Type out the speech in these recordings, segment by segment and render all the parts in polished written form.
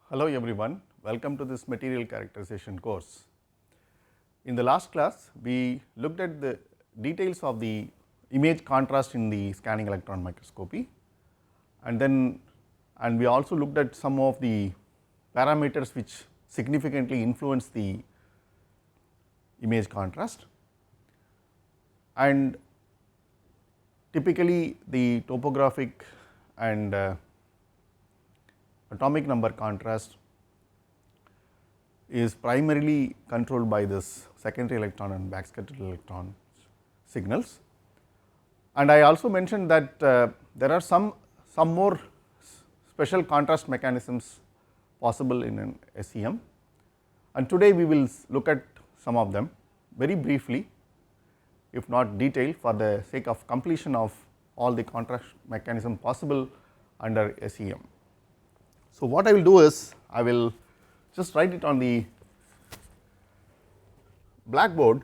Hello everyone, welcome to this material characterization course. In the last class, we looked at the details of the image contrast in the scanning electron microscopy, and we also looked at some of the parameters which significantly influence the image contrast. And typically the topographic and atomic number contrast is primarily controlled by this secondary electron and backscattered electron signals. And I also mentioned that there are some more special contrast mechanisms possible in an SEM, and today we will look at some of them very briefly, if not detailed, for the sake of completion of all the contrast mechanism possible under SEM. So, what I will do is I will just write it on the blackboard.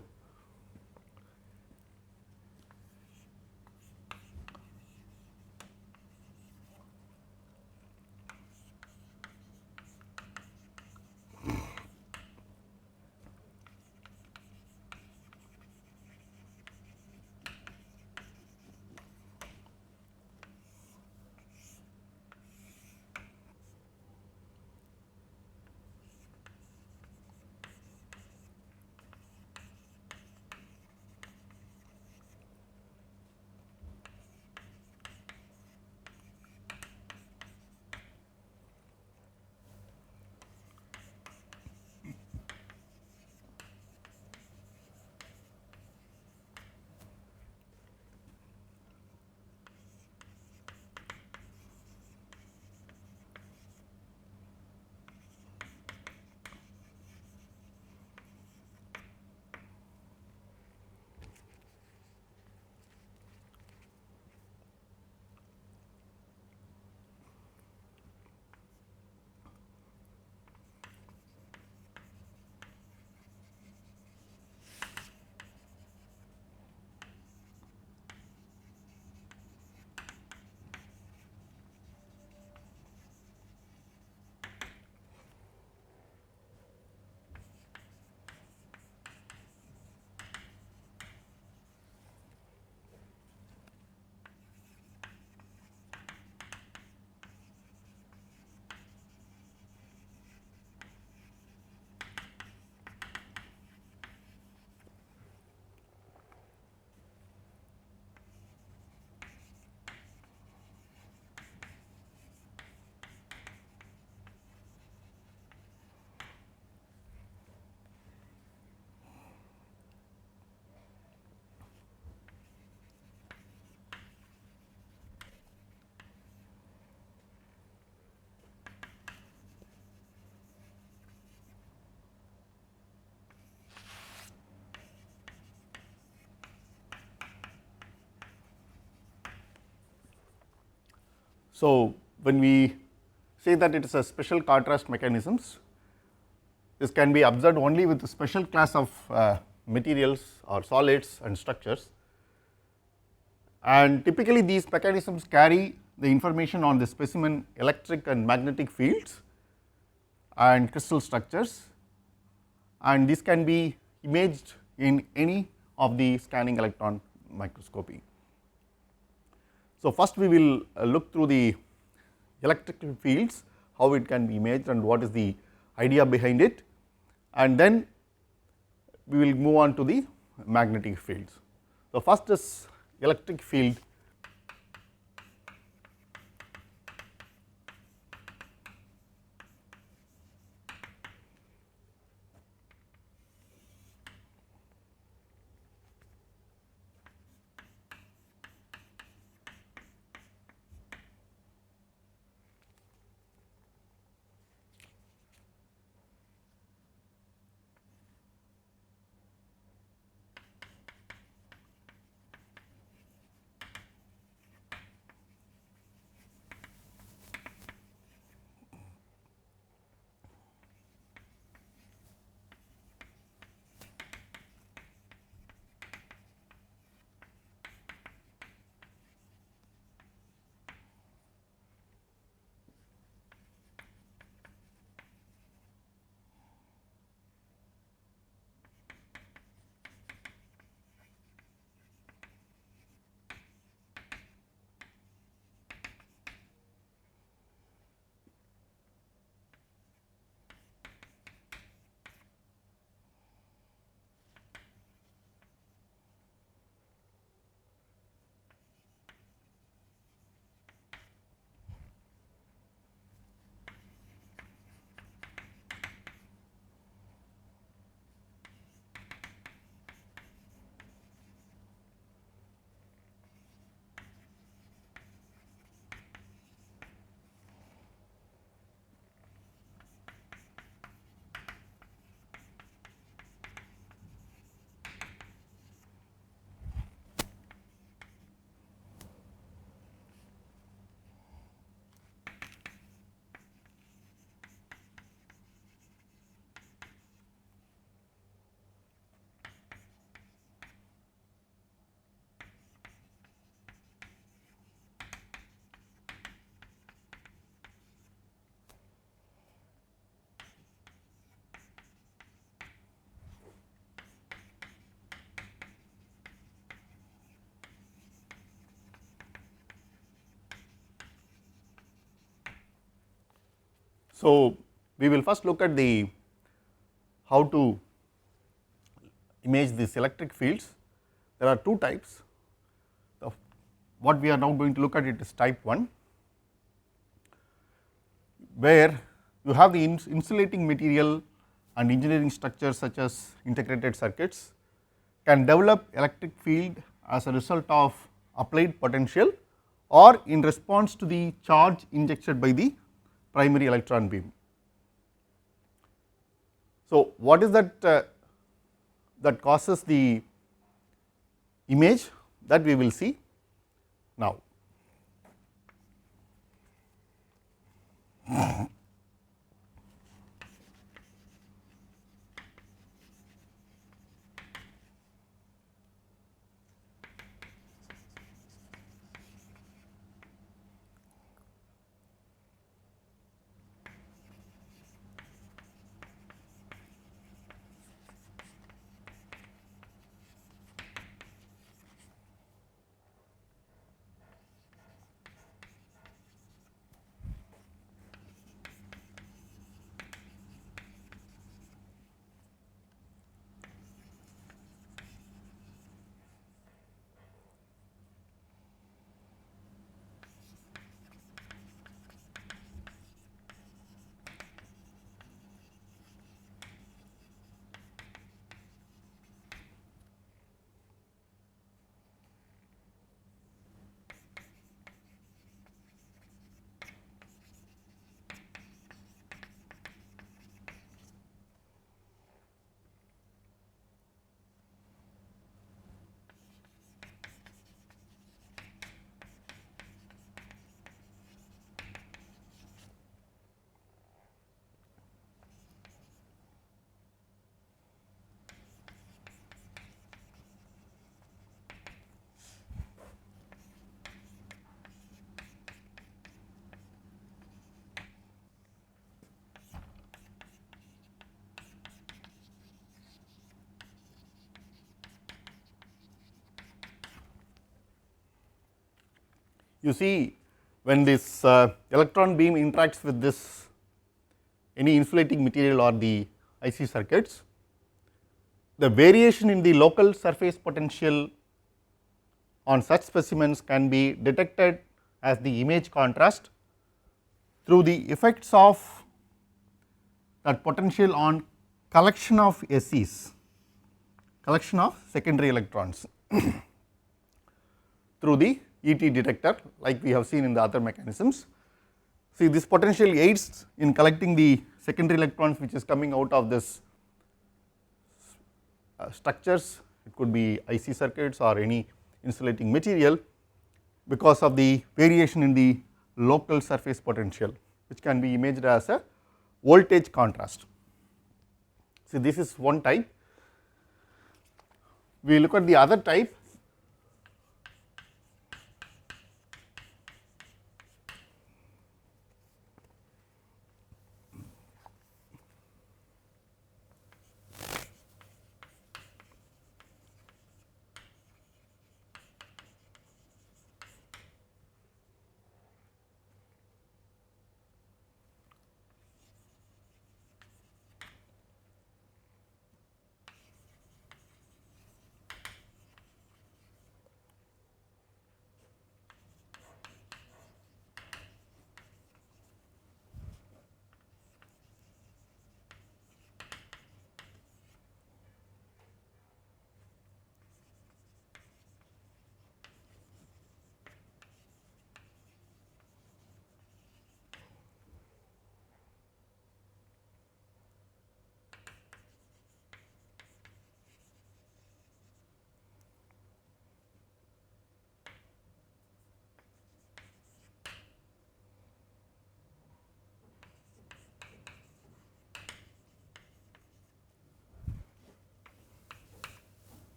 So, when we say that it is a special contrast mechanisms, this can be observed only with a special class of materials or solids and structures, and typically these mechanisms carry the information on the specimen electric and magnetic fields and crystal structures, and this can be imaged in any of the scanning electron microscopy. So, first we will look through the electric fields, how it can be imaged and what is the idea behind it, and then we will move on to the magnetic fields. So, first is electric field. So, we will first look at the how to image these electric fields. There are two types. What we are now going to look at it is type 1, where you have the insulating material and engineering structures such as integrated circuits can develop electric field as a result of applied potential or in response to the charge injected by the primary electron beam. So, what is that that causes the image, that we will see now. You see, when this electron beam interacts with this any insulating material or the IC circuits, the variation in the local surface potential on such specimens can be detected as the image contrast through the effects of that potential on collection of SEs, collection of secondary electrons through the ET detector, like we have seen in the other mechanisms. See, this potential aids in collecting the secondary electrons which is coming out of this structures. It could be IC circuits or any insulating material, because of the variation in the local surface potential, which can be imaged as a voltage contrast. See, this is one type. We look at the other type.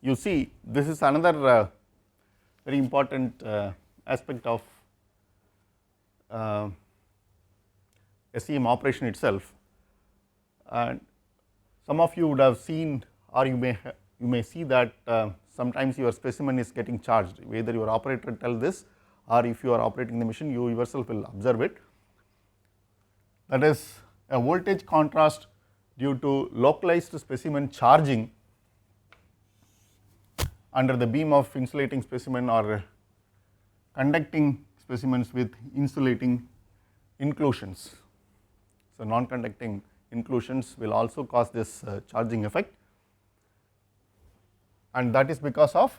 you see this is another very important aspect of SEM operation itself, and some of you would have seen, or you may see that sometimes your specimen is getting charged, whether your operator tell this or if you are operating the machine, you yourself will observe it. That is a voltage contrast due to localized specimen charging under the beam of insulating specimen or conducting specimens with insulating inclusions. So, non-conducting inclusions will also cause this charging effect, and that is because of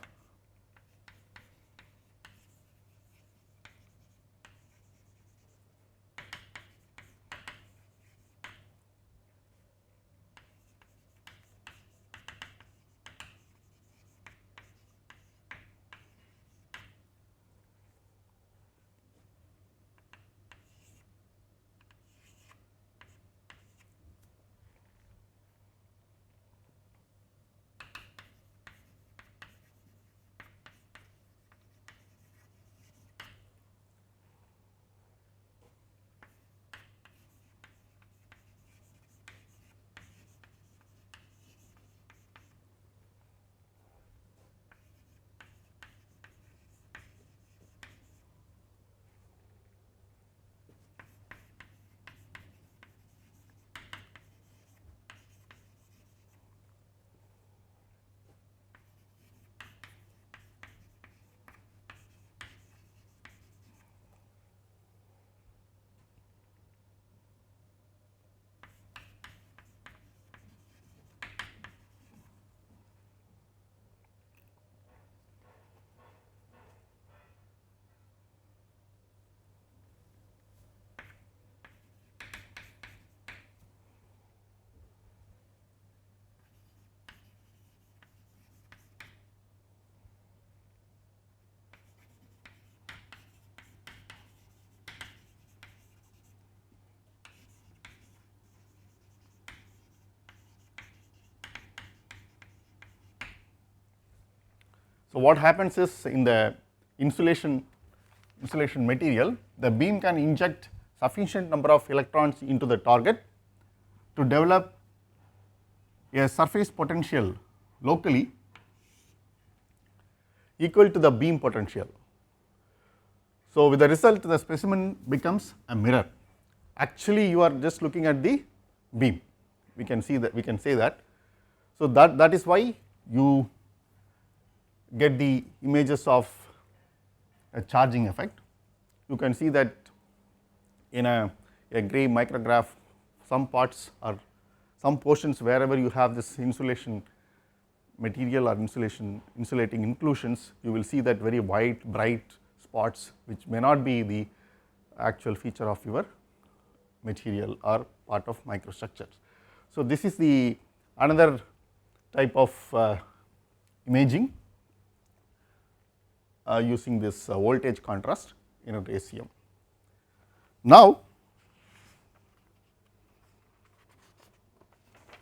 So, what happens is in the insulation material, the beam can inject sufficient number of electrons into the target to develop a surface potential locally equal to the beam potential. So, with the result the specimen becomes a mirror. Actually you are just looking at the beam, we can say that. So, that is why you get the images of a charging effect. You can see that in a gray micrograph, some parts or some portions wherever you have this insulation material or insulating inclusions, you will see that very white bright spots which may not be the actual feature of your material or part of microstructures. So, this is the another type of imaging using this voltage contrast in an SEM. Now,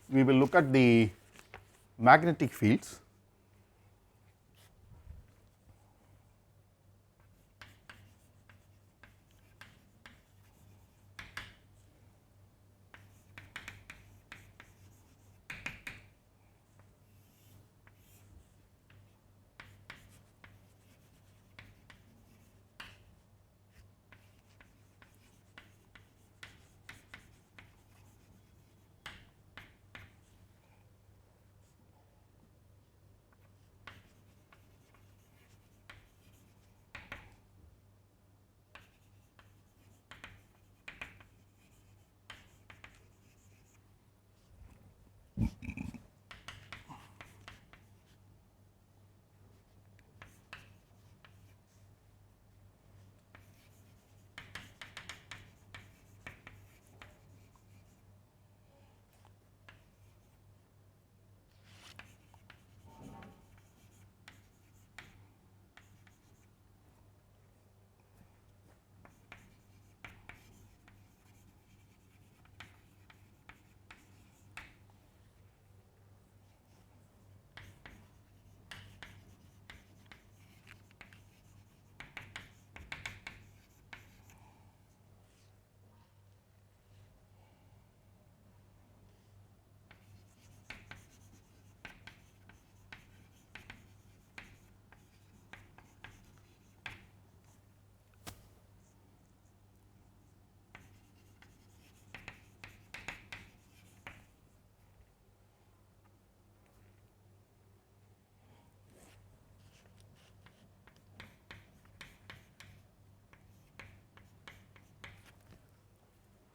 we will look at the magnetic fields.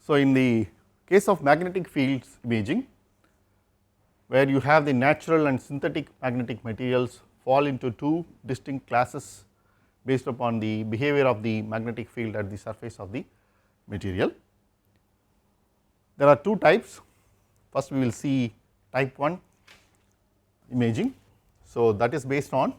So, in the case of magnetic fields imaging, where you have the natural and synthetic magnetic materials fall into two distinct classes based upon the behavior of the magnetic field at the surface of the material. There are two types. First, we will see type 1 imaging. So, that is based on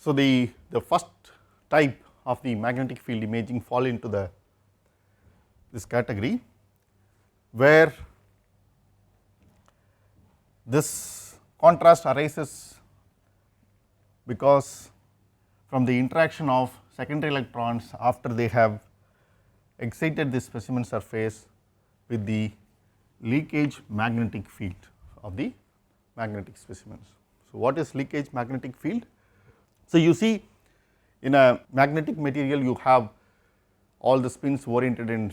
So, the first type of the magnetic field imaging fall into this category, where this contrast arises because from the interaction of secondary electrons after they have excited the specimen surface with the leakage magnetic field of the magnetic specimens. So, what is leakage magnetic field? So, you see in a magnetic material you have all the spins oriented in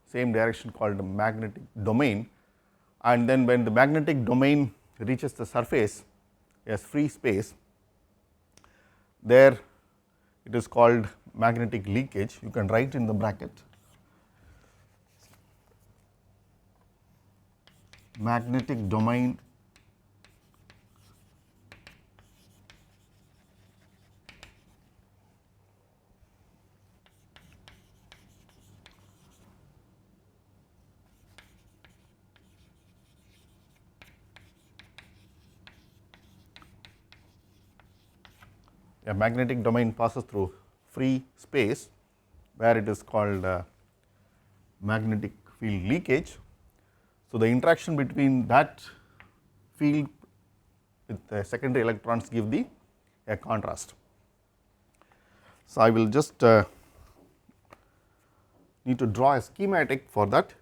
same direction called the magnetic domain, and then when the magnetic domain reaches the surface as free space, there it is called magnetic leakage. You can write in the bracket magnetic domain a magnetic domain passes through free space where it is called magnetic field leakage. So, the interaction between that field with the secondary electrons give the a contrast. So, I will just need to draw a schematic for that.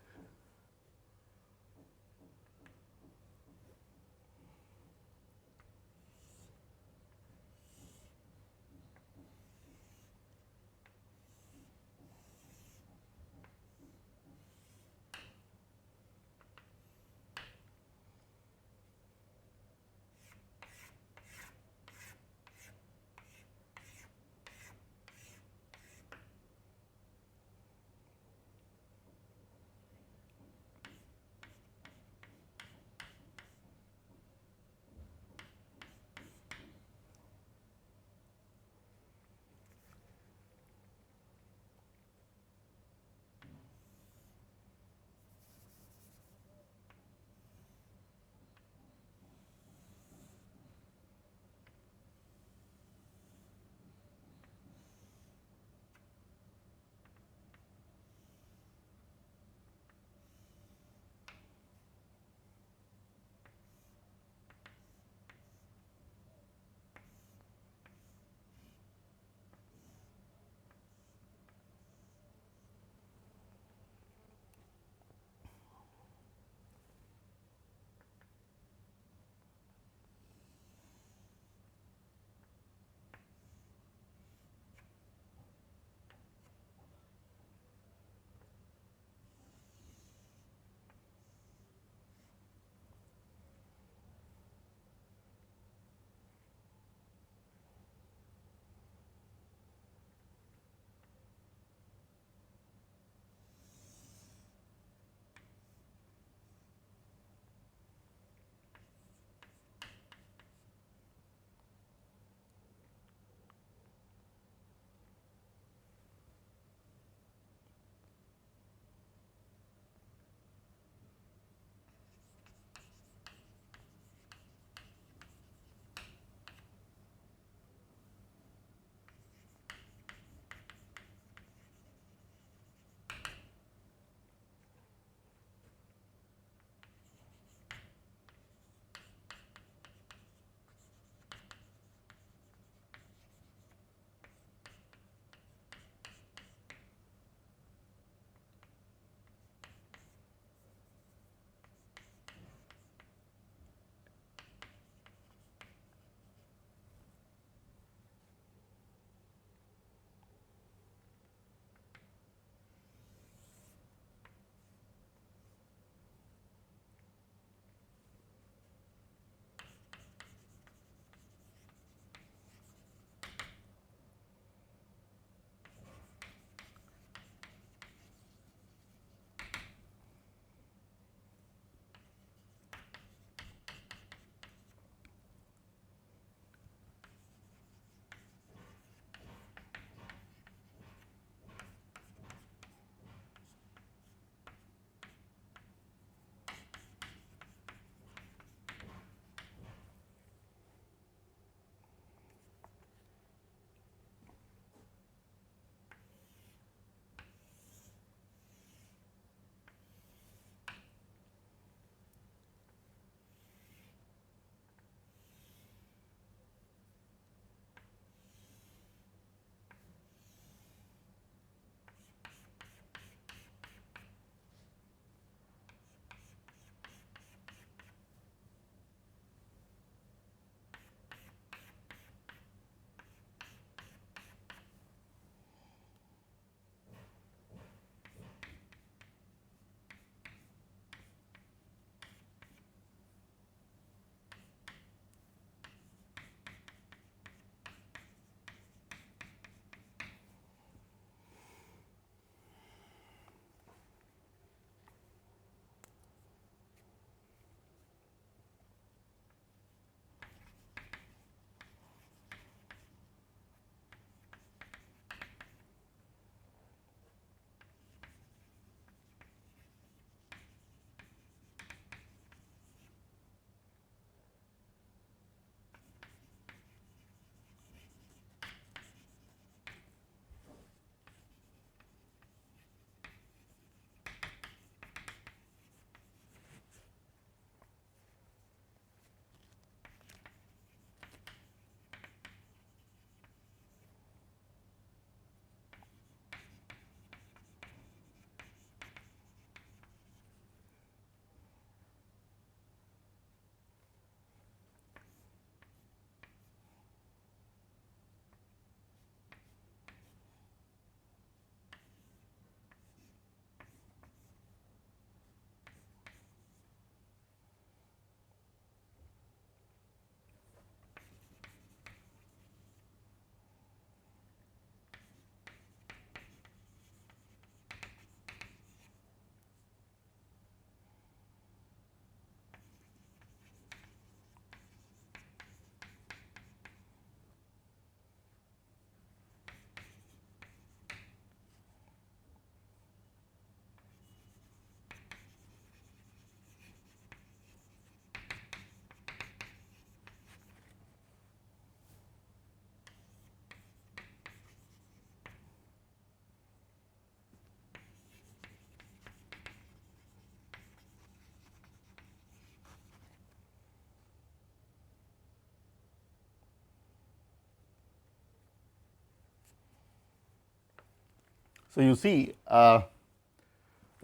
So, you see the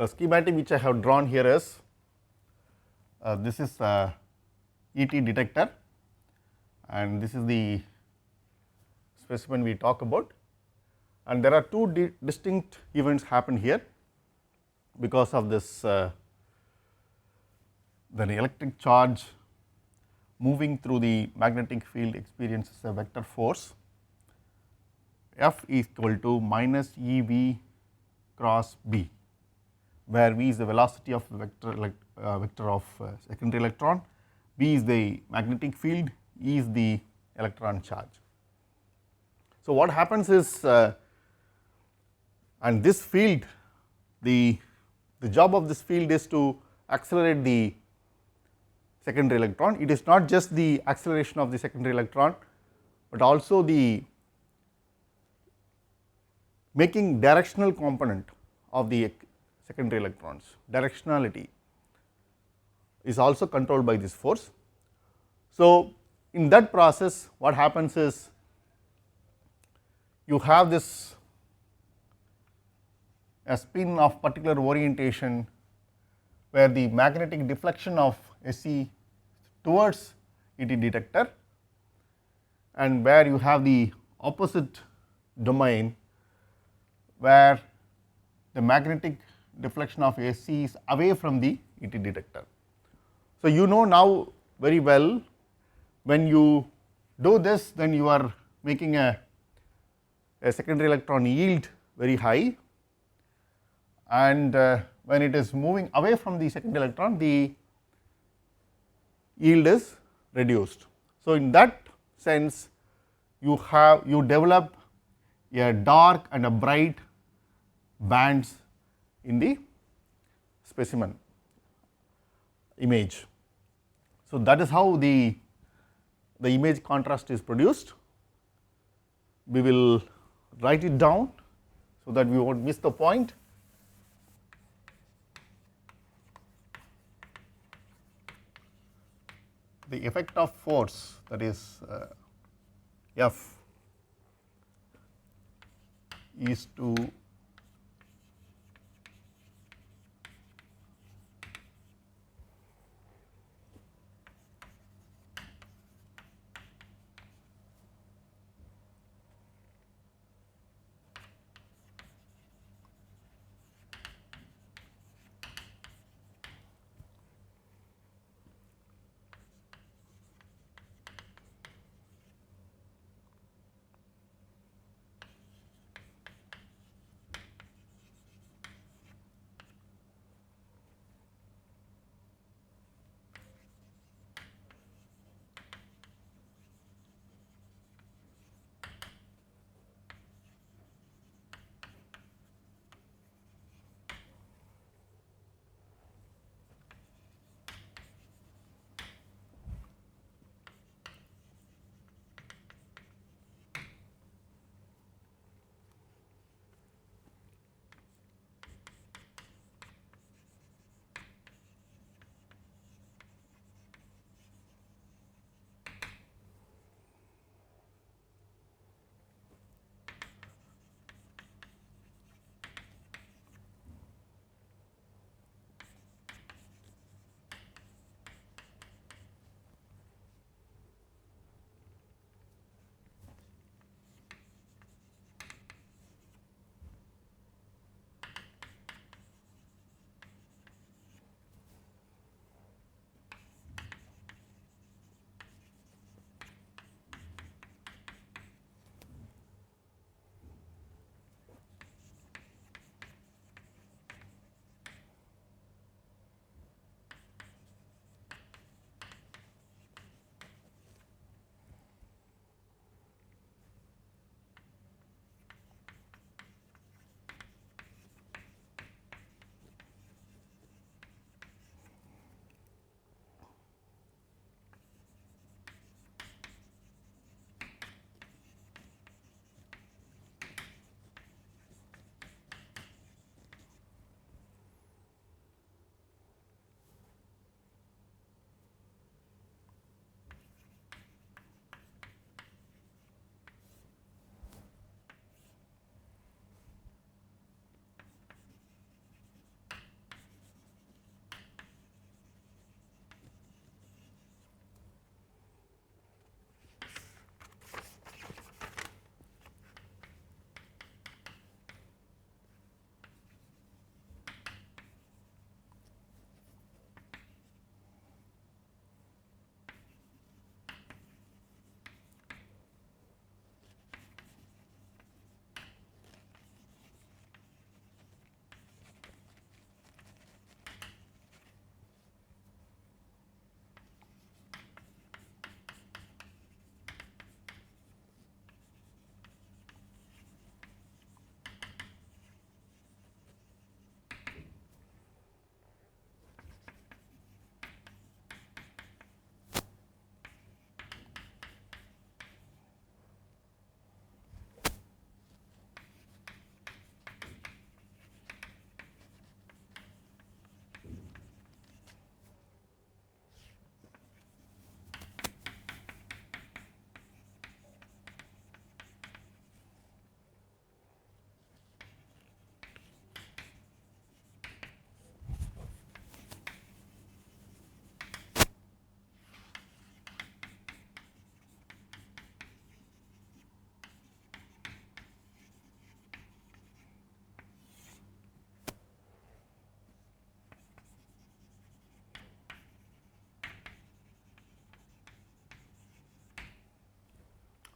schematic which I have drawn here is this is ET detector, and this is the specimen we talk about, and there are two distinct events happen here because of this the electric charge moving through the magnetic field experiences a vector force F is equal to minus E v cross B, where V is the velocity of vector of secondary electron, B is the magnetic field, E is the electron charge. So, what happens is and this field, the job of this field is to accelerate the secondary electron. It is not just the acceleration of the secondary electron, but also the making directional component of the secondary electrons. Directionality is also controlled by this force. So, in that process what happens is you have this a spin of particular orientation where the magnetic deflection of SE towards ET detector, and where you have the opposite domain where the magnetic deflection of SE is away from the ET detector. So, you know now very well when you do this, then you are making a secondary electron yield very high, and when it is moving away from the secondary electron, the yield is reduced. So, in that sense you develop a dark and a bright bands in the specimen image. So, that is how the image contrast is produced. We will write it down so that we will not miss the point. The effect of force, that is F is to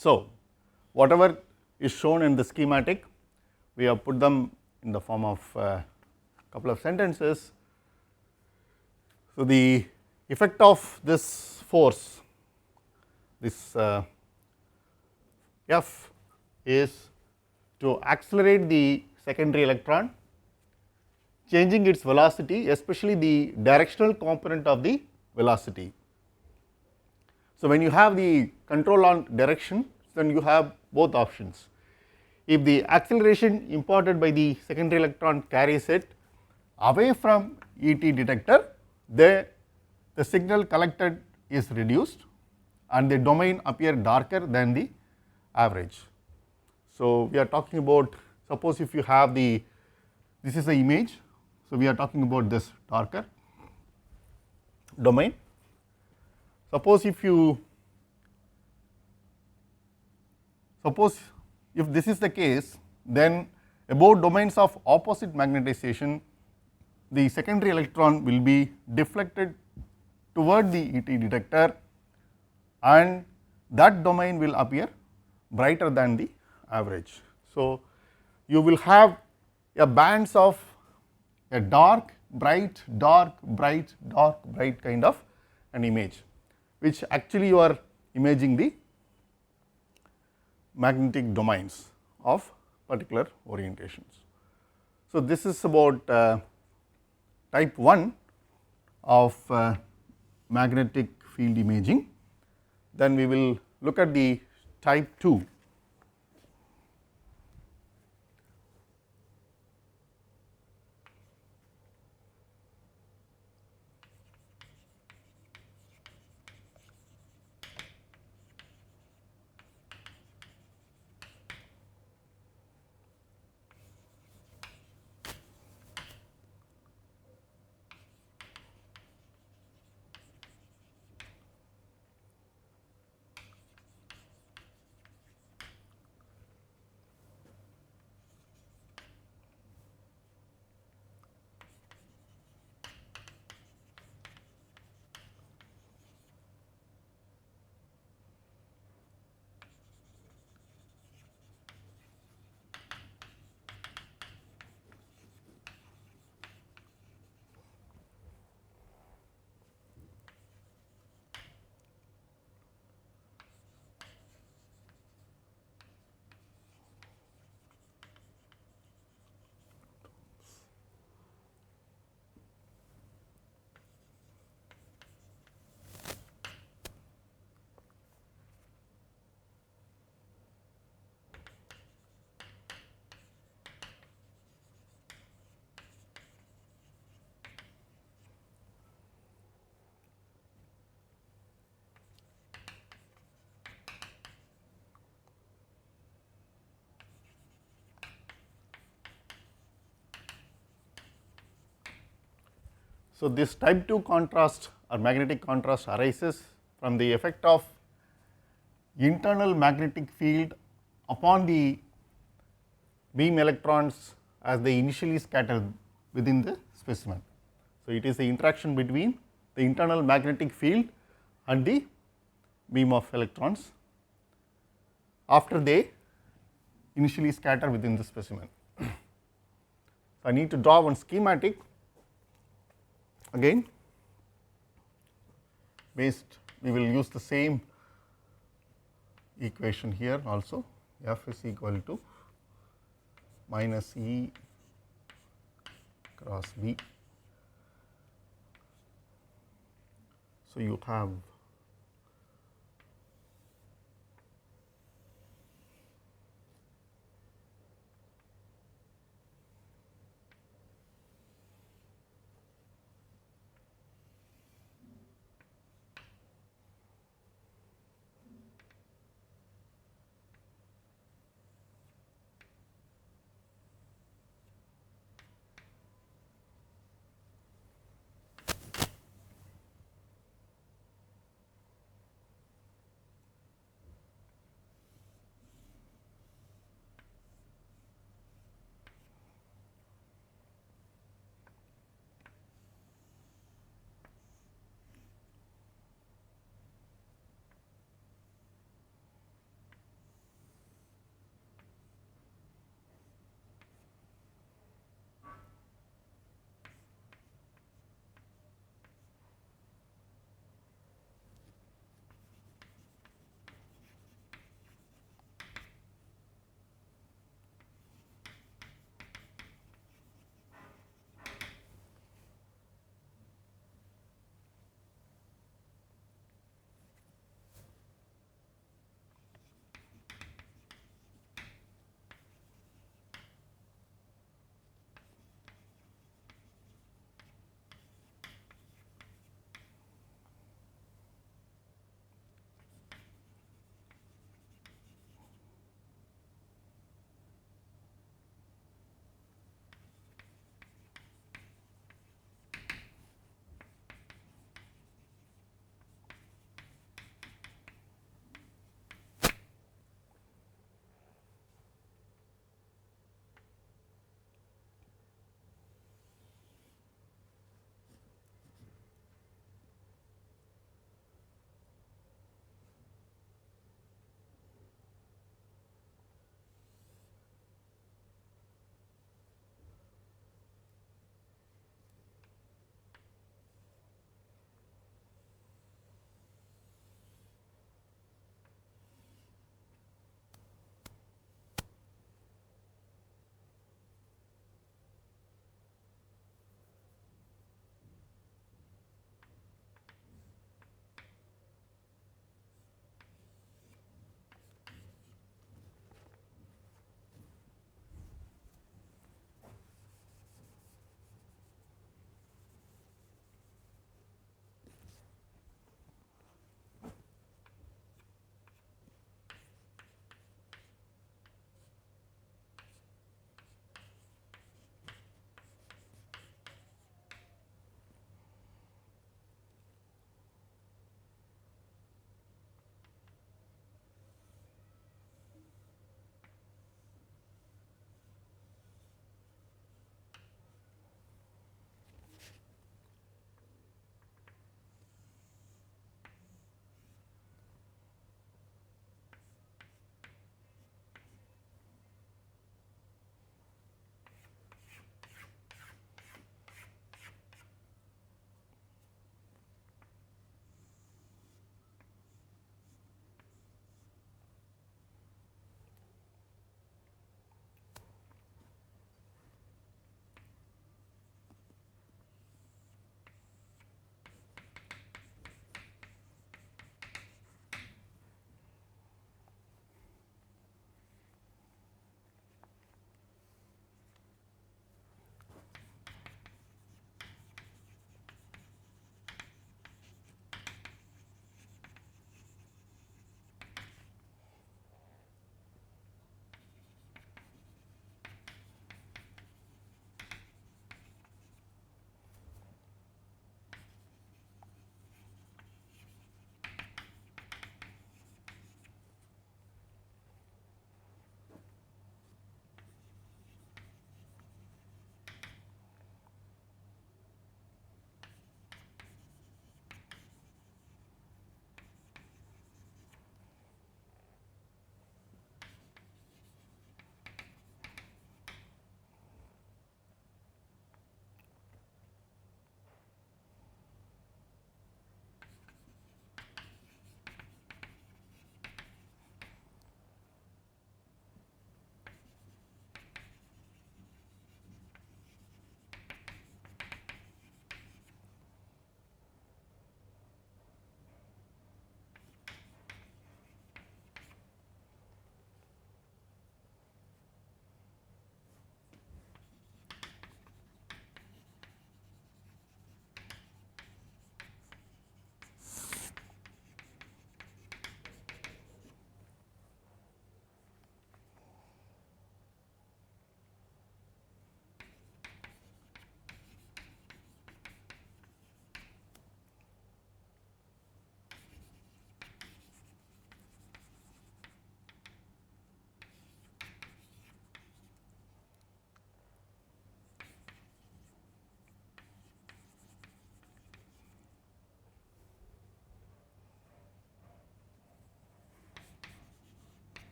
So, whatever is shown in the schematic, we have put them in the form of a couple of sentences. So, the effect of this force, this F is to accelerate the secondary electron, changing its velocity, especially the directional component of the velocity. So, when you have the control on direction, then you have both options. If the acceleration imparted by the secondary electron carries it away from ET detector, the signal collected is reduced and the domain appear darker than the average. So, we are talking about, suppose if you have the, this is the image. So, we are talking about this darker domain. Suppose if this is the case, then about domains of opposite magnetization, the secondary electron will be deflected toward the ET detector and that domain will appear brighter than the average. So, you will have a bands of a dark, bright, dark, bright, dark, bright kind of an image, which actually you are imaging the magnetic domains of particular orientations. So, this is about type 1 of magnetic field imaging. Then we will look at the type 2. So, this type 2 contrast or magnetic contrast arises from the effect of internal magnetic field upon the beam electrons as they initially scatter within the specimen. So, it is the interaction between the internal magnetic field and the beam of electrons after they initially scatter within the specimen. So, I need to draw one schematic again based, we will use the same equation here also, F is equal to minus E cross B. So, you have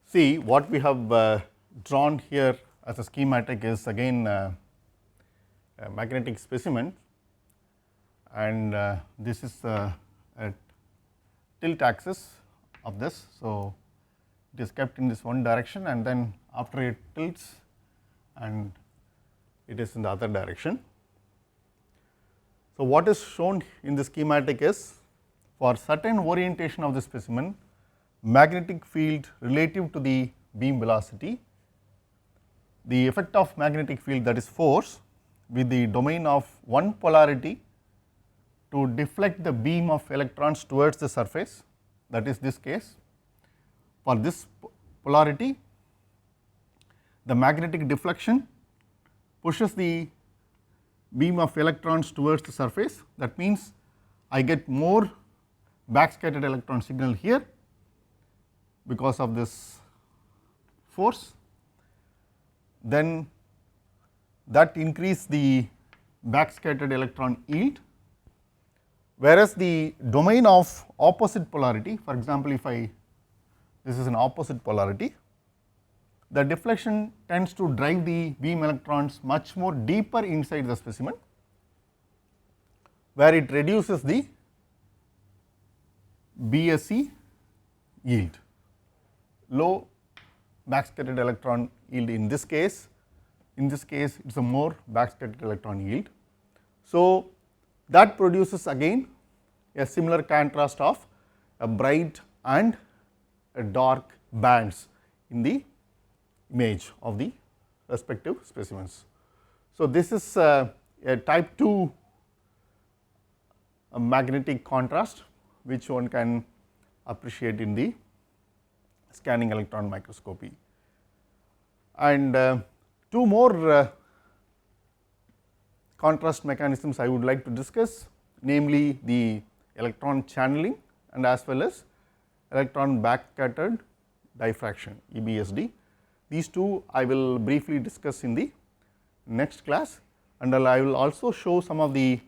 See, what we have drawn here as a schematic is again a magnetic specimen, and this is a tilt axis of this. So, it is kept in this one direction, and then after it tilts and it is in the other direction. So, what is shown in the schematic is, for certain orientation of the specimen, magnetic field relative to the beam velocity, the effect of magnetic field, that is force, with the domain of one polarity to deflect the beam of electrons towards the surface, that is this case. For this polarity, the magnetic deflection pushes the beam of electrons towards the surface. That means, I get more backscattered electron signal here because of this force, then that increase the backscattered electron yield, whereas the domain of opposite polarity, for example, if this is an opposite polarity, the deflection tends to drive the beam electrons much more deeper inside the specimen, where it reduces the BSE yield, low backscattered electron yield in this case. In this case, it is a more backscattered electron yield. So, that produces again a similar contrast of a bright and a dark bands in the image of the respective specimens. So, this is a type 2 magnetic contrast, which one can appreciate in the scanning electron microscopy. And two more contrast mechanisms I would like to discuss, namely the electron channeling and as well as electron backscattered diffraction, EBSD. These two I will briefly discuss in the next class, and I will also show some of the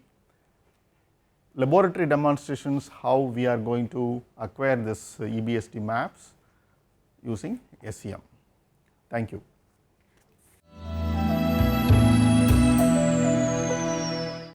laboratory demonstrations how we are going to acquire this EBSD maps using SEM. Thank you.